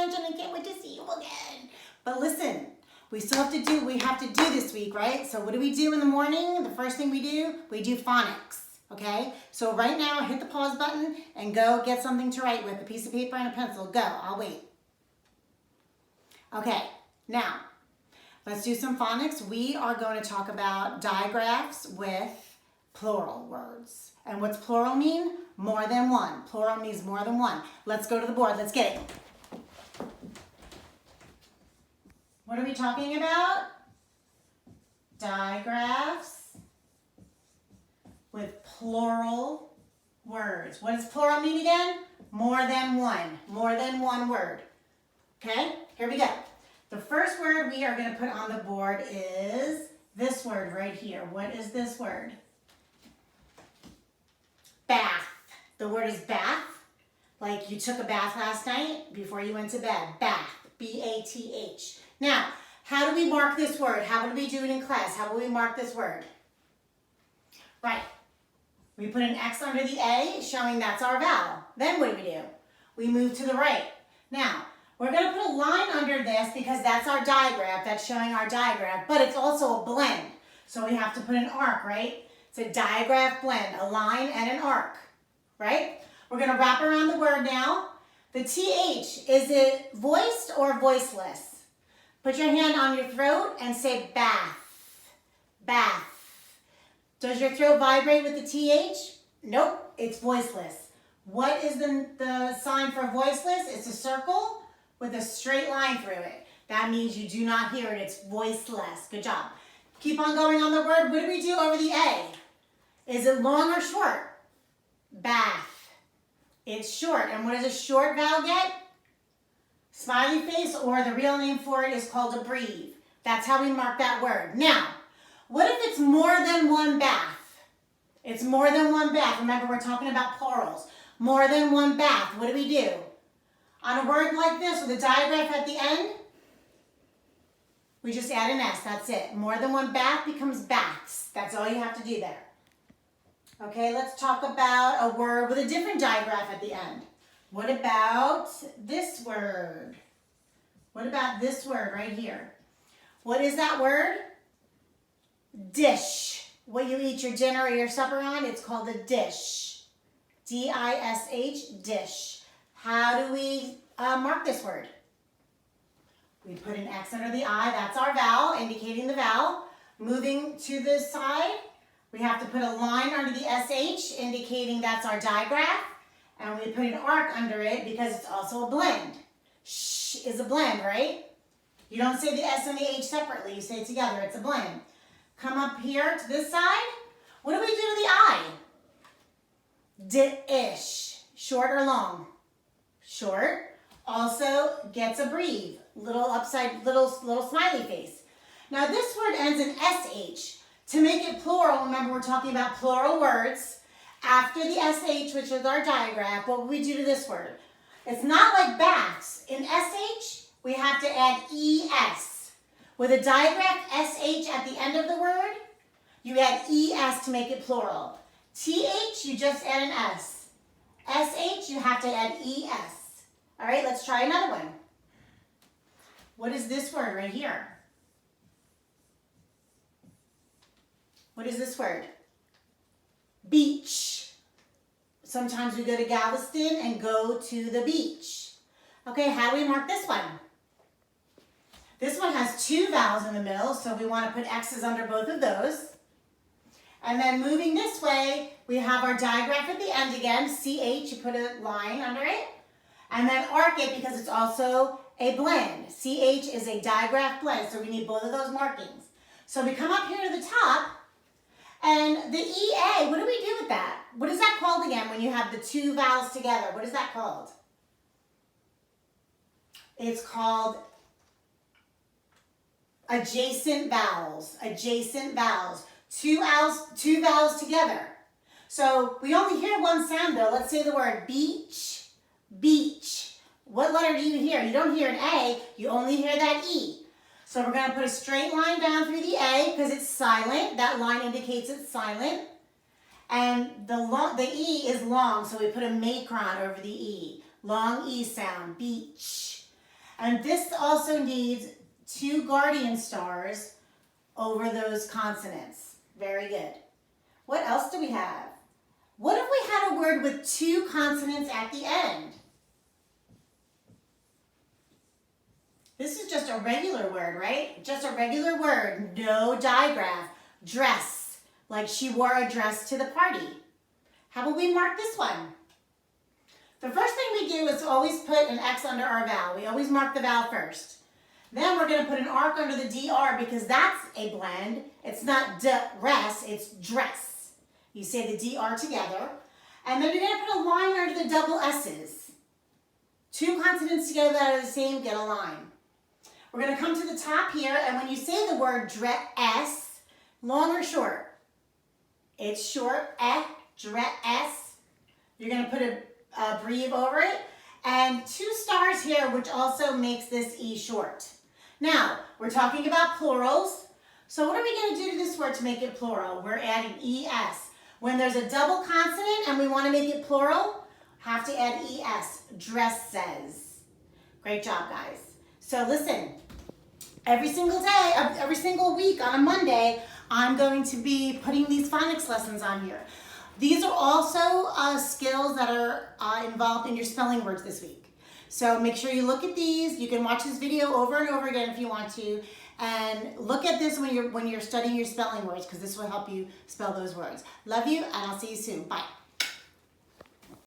much and I can't wait to see you again. But listen, we have to do this week, right? So what do we do in the morning? The first thing we do phonics, okay? So right now, hit the pause button and go get something to write with, a piece of paper and a pencil. Go, I'll wait. Okay, now, let's do some phonics. We are going to talk about digraphs with plural words. And what's plural mean? More than one. Plural means more than one. Let's go to the board. Let's get it. What are we talking about? Digraphs with plural words. What does plural mean again? More than one. More than one word. Okay, here we go. The first word we are going to put on the board is this word right here. What is this word? Bath. The word is bath. Like you took a bath last night before you went to bed. Bath. B-A-T-H. Now, how do we mark this word? How would we do it in class? How would we mark this word? Right. We put an X under the A, showing that's our vowel. Then what do? We move to the right. Now, we're going to put a line under this because that's our digraph. That's showing our digraph, but it's also a blend. So we have to put an arc, right? It's a digraph blend, a line and an arc, right? We're going to wrap around the word now. The TH, is it voiced or voiceless? Put your hand on your throat and say bath, bath. Does your throat vibrate with the TH? Nope, it's voiceless. What is the sign for voiceless? It's a circle with a straight line through it. That means you do not hear it. It's voiceless. Good job. Keep on going on the word. What do we do over the A? Is it long or short? Bath. It's short. And what does a short vowel get? Smiley face, or the real name for it is called a breathe. That's how we mark that word. Now, what if it's more than one bath? It's more than one bath. Remember, we're talking about plurals. More than one bath. What do? On a word like this with a digraph at the end, we just add an S. That's it. More than one bath becomes baths. That's all you have to do there. Okay, let's talk about a word with a different digraph at the end. What about this word? What about this word right here? What is that word? Dish. What you eat your dinner or your supper on, it's called a dish. D-I-S-H, dish. How do we mark this word? We put an X under the I. That's our vowel, indicating the vowel. Moving to this side, we have to put a line under the SH, indicating that's our digraph. And we put an arc under it because it's also a blend. Sh is a blend, right? You don't say the S and the H separately. You say it together. It's a blend. Come up here to this side. What do we do to the I? Dish. Short or long? Short. Also gets a breathe. Little smiley face. Now this word ends in SH. To make it plural, remember we're talking about plural words. After the SH, which is our digraph, what would we do to this word? It's not like baths. In SH, we have to add ES. With a digraph SH at the end of the word, you add ES to make it plural. TH, you just add an S. SH, you have to add ES. All right, let's try another one. What is this word right here? What is this word? Beach. Sometimes we go to Galveston and go to the beach. Okay, how do we mark this one? This one has two vowels in the middle, so we want to put X's under both of those. And then moving this way, we have our digraph at the end again, CH, you put a line under it. And then arc it because it's also a blend. CH is a digraph blend, so we need both of those markings. So we come up here to the top, and the EA, what do we do with that? What is that called again when you have the two vowels together? What is that called? It's called adjacent vowels. Adjacent vowels. Two vowels together. So we only hear one sound though. Let's say the word beach, beach. What letter do you hear? You don't hear an A, you only hear that E. So we're going to put a straight line down through the A because it's silent. That line indicates it's silent. And the E is long, so we put a macron over the E. Long E sound, beach. And this also needs 2 guardian stars over those consonants. Very good. What else do we have? What if we had a word with 2 consonants at the end? This is just a regular word, right? Just a regular word, no digraph. Dress, like she wore a dress to the party. How will we mark this one? The first thing we do is always put an X under our vowel. We always mark the vowel first. Then we're going to put an arc under the DR because that's a blend. It's not dress, it's dress. You say the DR together. And then you're going to put a line under the double S's. 2 consonants together that are the same, get a line. We're going to come to the top here, and when you say the word dress, long or short? It's short, dress. You're going to put a breve over it, and 2 stars here, which also makes this E short. Now, we're talking about plurals, so what are we going to do to this word to make it plural? We're adding ES. When there's a double consonant and we want to make it plural, have to add ES, dresses. Great job, guys. So listen, every single day, every single week on a Monday, I'm going to be putting these phonics lessons on here. These are also skills that are involved in your spelling words this week. So make sure you look at these. You can watch this video over and over again if you want to. And look at this when you're studying your spelling words because this will help you spell those words. Love you, and I'll see you soon. Bye.